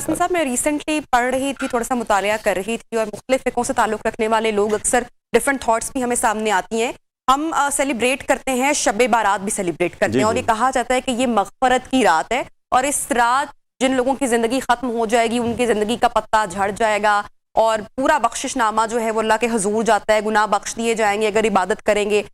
यासीन साहब, मैं रिसेंटली पढ़ रही थी, थोड़ा सा मुतालिया कर रही थी, और मुख्तलिफ फ़िक़ों से ताल्लुक़ रखने वाले लोग अक्सर डिफरेंट थॉट्स भी हमें सामने आती हैं। हम सेलिब्रेट करते हैं, शब बारात भी सेलिब्रेट करते हैं, और ये कहा जाता है कि ये मग़फ़रत की रात है, और इस रात जिन लोगों की ज़िंदगी ख़त्म हो जाएगी, उनकी ज़िंदगी का पत्ता झड़ जाएगा, और पूरा बख्शिशनामा जो है वो अल्लाह के हुज़ूर जाता है, गुनाह बख्श दिए जाएंगे अगर इबादत करेंगे।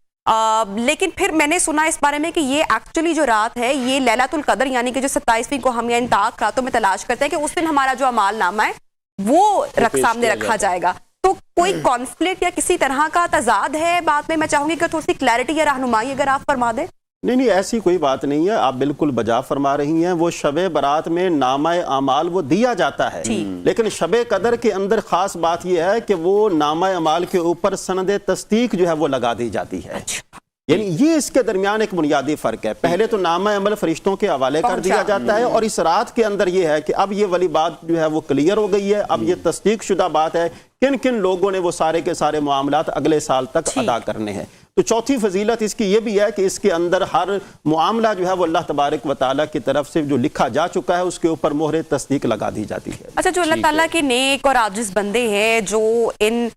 लेकिन फिर मैंने सुना इस बारे में कि ये एक्चुअली जो रात है, ये लैलतुल क़द्र यानी कि जो 27वीं को हम या इन ताक रातों में तलाश करते हैं कि उस दिन हमारा जो अमाल नामा है वो सामने रखा जाएगा। तो कोई कॉन्फ्लिक्ट या किसी तरह का तजाद है बात में? मैं चाहूंगी कि थोड़ी सी क्लैरिटी या रहनुमाई अगर आप फरमा दें। नहीं, ऐसी कोई बात नहीं है, आप बिल्कुल बजा फरमा रही हैं। वो शबे बारात में नामा अमाल वो दिया जाता है, लेकिन शबे कदर के अंदर खास बात यह है कि वो नामा अमाल के ऊपर सनद तस्दीक जो है वो लगा दी जाती है। यानी ये इसके दरमियान एक बुनियादी फर्क है। पहले तो नामा अमल फरिश्तों के हवाले कर दिया जाता है, और इस रात के अंदर ये है कि अब ये वाली बात जो है वो क्लियर हो गई है। अब ये तस्दीक शुदा बात है किन किन लोगों ने वो सारे के सारे मामलात अगले साल तक अदा करने हैं। तो चौथी फजीलत इसकी ये भी है कि इसके अंदर हर मामला जो है वो अल्लाह तबारक व तआला की तरफ से जो लिखा जा चुका है उसके ऊपर मोहर तस्दीक लगा दी जाती है। अच्छा, जो अल्लाह ताला के नेक और आजिज़ बंदे हैं जो इन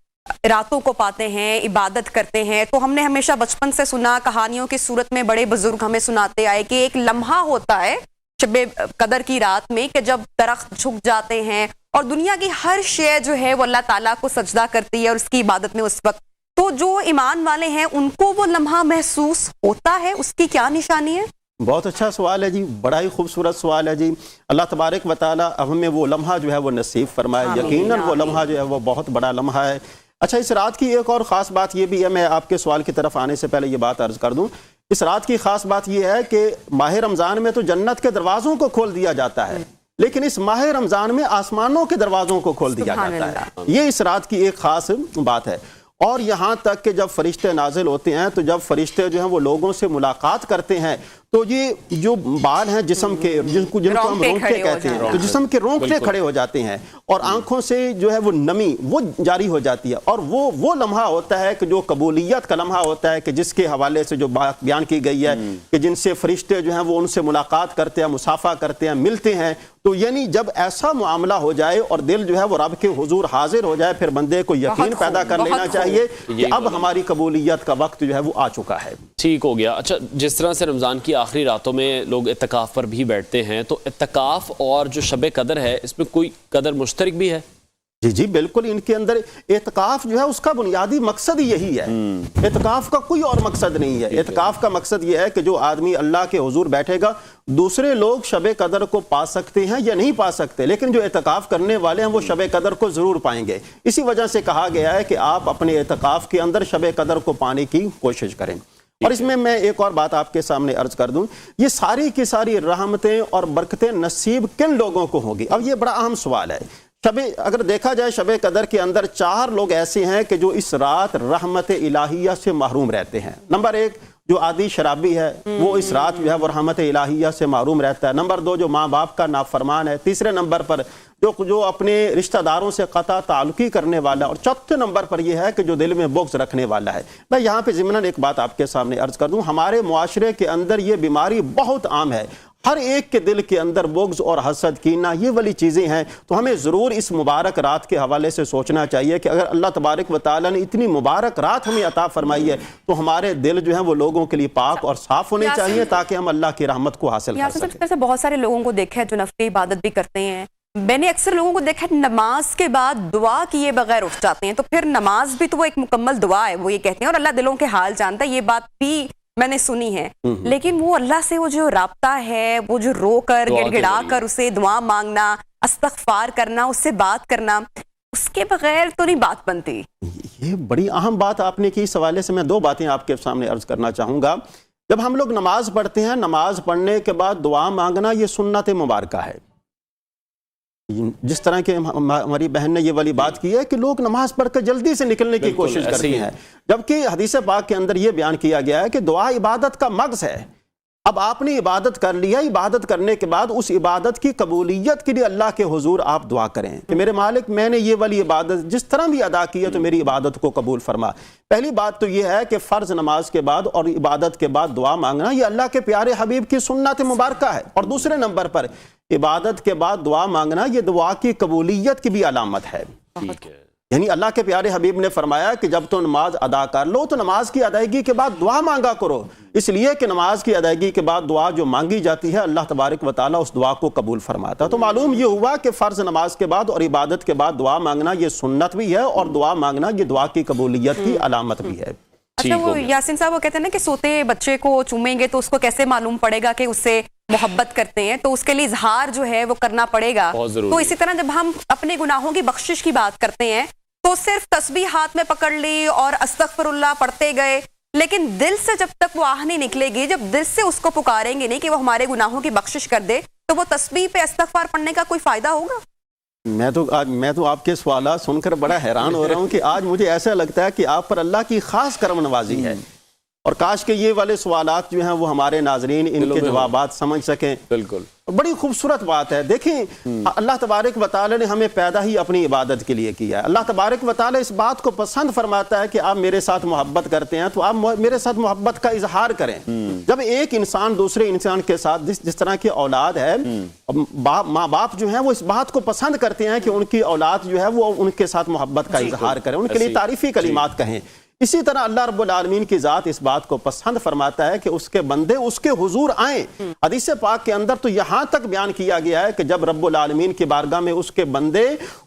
रातों को पाते हैं, इबादत करते हैं, तो हमने हमेशा बचपन से सुना, कहानियों की सूरत में बड़े बुजुर्ग हमें सुनाते आए कि एक लम्हा होता है शब कदर की रात में कि जब दरख्त झुक जाते हैं और दुनिया की हर शय जो है वो अल्लाह ताला को सजदा करती है और उसकी इबादत में उस वक्त, तो जो ईमान वाले हैं उनको वो लम्हा महसूस होता है, उसकी क्या निशानी है? बहुत अच्छा सवाल है जी, बड़ा ही खूबसूरत सवाल है जी। अल्लाह तबारक व तआला हमें वो लम्हा जो है वो नसीब फरमाए। यकीनन वो लम्हा जो है वो बहुत बड़ा लम्हा है। अच्छा, इस रात की एक और ख़ास बात ये भी है, मैं आपके सवाल की तरफ आने से पहले ये बात अर्ज़ कर दूं। इस रात की ख़ास बात ये है कि माह रमज़ान में तो जन्नत के दरवाज़ों को खोल दिया जाता है, लेकिन इस माह रमज़ान में आसमानों के दरवाज़ों को खोल दिया जाता है। ये इस रात की एक ख़ास बात है। और यहाँ तक कि जब फरिश्ते नाजिल होते हैं, तो जब फरिश्ते जो हैं वो लोगों से मुलाकात करते हैं, तो ये जो बाल हैं जिस्म के, जिनको हम रोंगटे कहते हैं, तो जिस्म के रोंगटे खड़े हो जाते हैं, और आंखों से जो है वो नमी वो जारी हो जाती है। और वो लम्हा होता है कि जो कबूलियत का लम्हा होता है, कि जिसके हवाले से जो बात बयान की गई है कि जिनसे फरिश्ते जो हैं वो उनसे मुलाकात करते हैं, मुसाफा करते हैं, मिलते हैं। तो यानी जब ऐसा मामला हो जाए और दिल जो है वो रब के हुजूर हाजिर हो जाए, फिर बंदे को यकीन पैदा कर लेना चाहिए कि अब हमारी कबूलियत का वक्त जो है वो आ चुका है। ठीक हो गया। अच्छा, जिस तरह से रमज़ान की आखिरी रातों में लोग इत्तिकाफ़ पर भी बैठते हैं, तो इत्तिकाफ़ और जो शब कदर है इसमें कोई कदर मुश्तरक भी है? जी जी बिल्कुल, इनके अंदर इत्तिकाफ जो है उसका बुनियादी मकसद ही यही है। इत्तिकाफ का कोई और मकसद नहीं है। इत्तिकाफ का मकसद यह है कि जो आदमी अल्लाह के हुजूर बैठेगा, दूसरे लोग शब कदर को पा सकते हैं या नहीं पा सकते, लेकिन जो इत्तिकाफ करने वाले हैं वो शब कदर को जरूर पाएंगे। इसी वजह से कहा गया है कि आप अपने इत्तिकाफ के अंदर शब कदर को पाने की कोशिश करें। और इसमें मैं एक और बात आपके सामने अर्ज कर दूं, ये सारी की सारी रहमतें और बरकतें नसीब किन लोगों को होगी? अब ये बड़ा अहम सवाल है। अगर देखा जाए शब कदर के अंदर 4 लोग ऐसे हैं कि जो इस रात रहमत इलाहिया से महरूम रहते हैं। नंबर 1, जो आदि शराबी है वो इस रात जो है वो रहमत इलाहिया से महरूम रहता है। नंबर 2, जो माँ बाप का नाफरमान है। तीसरे नंबर पर जो अपने रिश्तेदारों से कता ताल्लुकी करने वाला, और चौथे नंबर पर यह है कि जो दिल में बुग़्ज़ रखने वाला है। मैं यहाँ पे ज़िमनन एक बात आपके सामने अर्ज कर दूँ, हमारे मुआशरे के अंदर ये बीमारी बहुत आम है। हर एक के दिल के अंदर बुग़्ज़ और हसद, कीना, ये वाली चीज़ें हैं। तो हमें ज़रूर इस मुबारक रात के हवाले से सोचना चाहिए कि अगर अल्लाह तबारक व तआला ने इतनी मुबारक रात हमें अता फरमाई है, तो हमारे दिल जो है वो लोगों के लिए पाक और साफ़ होने चाहिए, ताकि हम अल्लाह की रहमत को हासिल कर सकें। बहुत सारे लोगों को देखा है जो नफ़ली इबादत भी करते हैं। मैंने अक्सर लोगों को देखा है नमाज के बाद दुआ किए बगैर उठ जाते हैं। तो फिर नमाज भी तो वो एक मुकम्मल दुआ है, वो ये कहते हैं, और अल्लाह दिलों के हाल जानता है, ये बात भी मैंने सुनी है। लेकिन वो अल्लाह से वो जो राब्ता है, वो जो रो कर गिड़गिड़ा कर उसे दुआ मांगना, इस्तग़फ़ार करना, उससे बात करना, उसके बगैर तो नहीं बात बनती। ये बड़ी अहम बात आपने की। इस हवाले से मैं 2 बातें आपके सामने अर्ज करना चाहूँगा। जब हम लोग नमाज पढ़ते हैं, नमाज पढ़ने के बाद दुआ मांगना ये सुन्नत मुबारका है। जिस तरह के हमारी बहन ने ये वाली बात की है कि लोग नमाज पढ़कर जल्दी से निकलने की कोशिश करते हैं, जबकि हदीस पाक के अंदर ये बयान किया गया है कि दुआ इबादत का मग़ज़ है। अब आपने इबादत कर लिया, इबादत करने के बाद उस इबादत की कबूलियत के लिए अल्लाह के हुजूर आप दुआ करें कि मेरे मालिक, मैंने ये वाली इबादत जिस तरह भी अदा की है तो मेरी इबादत को कबूल फरमा। पहली बात तो ये है कि फ़र्ज़ नमाज के बाद और इबादत के बाद दुआ मांगना ये अल्लाह के प्यारे हबीब की सुन्नत मुबारका है। और दूसरे नंबर पर इबादत के बाद दुआ मांगना ये दुआ की कबूलियत की भी अलामत है। ठीक है। यानी अल्लाह के प्यारे हबीब ने फरमाया कि जब तो नमाज अदा कर लो तो नमाज की अदायगी के बाद दुआ मांगा करो, इसलिए कि नमाज की अदायगी के बाद दुआ जो मांगी जाती है अल्लाह तबारक व तआला उस दुआ को कबूल फरमाता है। तो मालूम ये हुआ कि फ़र्ज़ नमाज के बाद और इबादत के बाद दुआ मांगना ये सुन्नत भी है और दुआ मांगना ये दुआ की कबूलियत की अलामत भी है। अच्छा, वो यासीन साहब वो कहते हैं ना कि सोते बच्चे को चूमेंगे तो उसको कैसे मालूम पड़ेगा कि उससे मोहब्बत करते हैं, तो उसके लिए इजहार जो है वो करना पड़ेगा। तो इसी तरह जब हम अपने गुनाहों की बख्शिश की बात करते हैं तो सिर्फ तस्बीह हाथ में पकड़ ली और अस्तगफिरुल्लाह पढ़ते गए, लेकिन दिल से जब तक वो आह नहीं निकलेगी, जब दिल से उसको पुकारेंगे नहीं कि वो हमारे गुनाहों की बख्शिश कर दे, तो वो तस्बीह पे इस्तगफार पढ़ने का कोई फायदा होगा? मैं तो आपके सवालात सुनकर बड़ा हैरान हो रहा हूँ कि आज मुझे ऐसा लगता है कि आप पर अल्लाह की खास करम नवाजी है, और काश के ये वाले सवालात जो हैं वो हमारे नाजरीन इनके जवाबात समझ सकें। बिल्कुल, बड़ी खूबसूरत बात है। देखिए, अल्लाह तबारक व तआला ने हमें पैदा ही अपनी इबादत के लिए किया है। अल्लाह तबारक व तआला इस बात को पसंद फरमाता है कि आप मेरे साथ मोहब्बत करते हैं तो आप मेरे साथ मोहब्बत का इजहार करें। जब एक इंसान दूसरे इंसान के साथ जिस तरह की औलाद है, माँ बाप जो है वो इस बात को पसंद करते हैं कि उनकी औलाद जो है वो उनके साथ मोहब्बत का इजहार करें, उनके लिए तारीफी कलिमात कहें। इसी तरह अल्लाह रब्बुल आलमीन की ज़ात इस बात को पसंद फरमाता है कि उसके बंदे उसके हुजूर आए। हदीस पाक के अंदर तो यहाँ तक बयान किया गया है कि जब रब्बुल आलमीन की बारगाह में उसके बंदे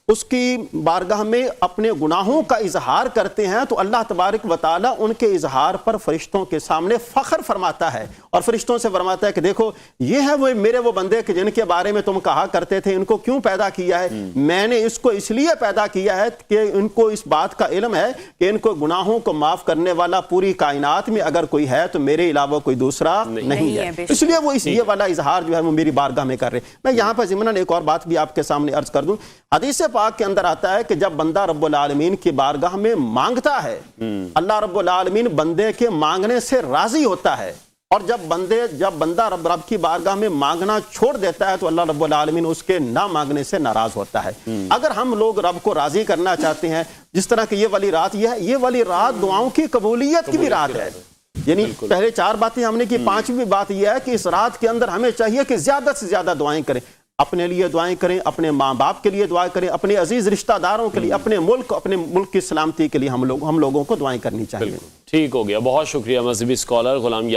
उसकी बारगाह में अपने गुनाहों का इजहार करते हैं तो अल्लाह तबारक व तआला उनके इजहार पर फरिश्तों के सामने फख्र फरमाता है और फरिश्तों से फरमाता है कि देखो ये है वो बंदे कि जिनके बारे में तुम कहा करते थे इनको क्यों पैदा किया है, मैंने इसको इसलिए पैदा किया है कि इनको इस बात का इल्म है कि इनको गुनाहों को माफ करने वाला पूरी कायनात में अगर कोई है तो मेरे अलावा कोई दूसरा नहीं है, इसलिए वो ये वाला इजहार जो है वो मेरी बारगाह में कर रहे। मैं यहाँ पर ज़िमनन एक और बात भी आपके सामने अर्ज कर दूं। हदीस पाक के अंदर आता है कि जब बंदा रब्बुल आलमीन की बारगाह में मांगता है, अल्लाह रब्बुल आलमीन बंदे के मांगने से राजी होता है, और जब बंदा रब की बारगाह में मांगना छोड़ देता है तो अल्लाह रब्बुल आलमीन उसके ना मांगने से नाराज होता है। अगर हम लोग रब को राजी करना चाहते हैं, जिस तरह की ये वाली रात दुआओं की कबूलियत की भी रात है। यानी पहले 4 बातें हमने की, 5वीं बात यह है कि इस रात के अंदर हमें चाहिए कि ज्यादा से ज्यादा दुआएं करें, अपने लिए दुआएं करें, अपने माँ बाप के लिए दुआ करें, अपने अजीज रिश्तेदारों के लिए, अपने मुल्क की सलामती के लिए हम लोगों को दुआएं करनी चाहिए। ठीक हो गया, बहुत शुक्रिया मजहबी स्कॉलर गुलाम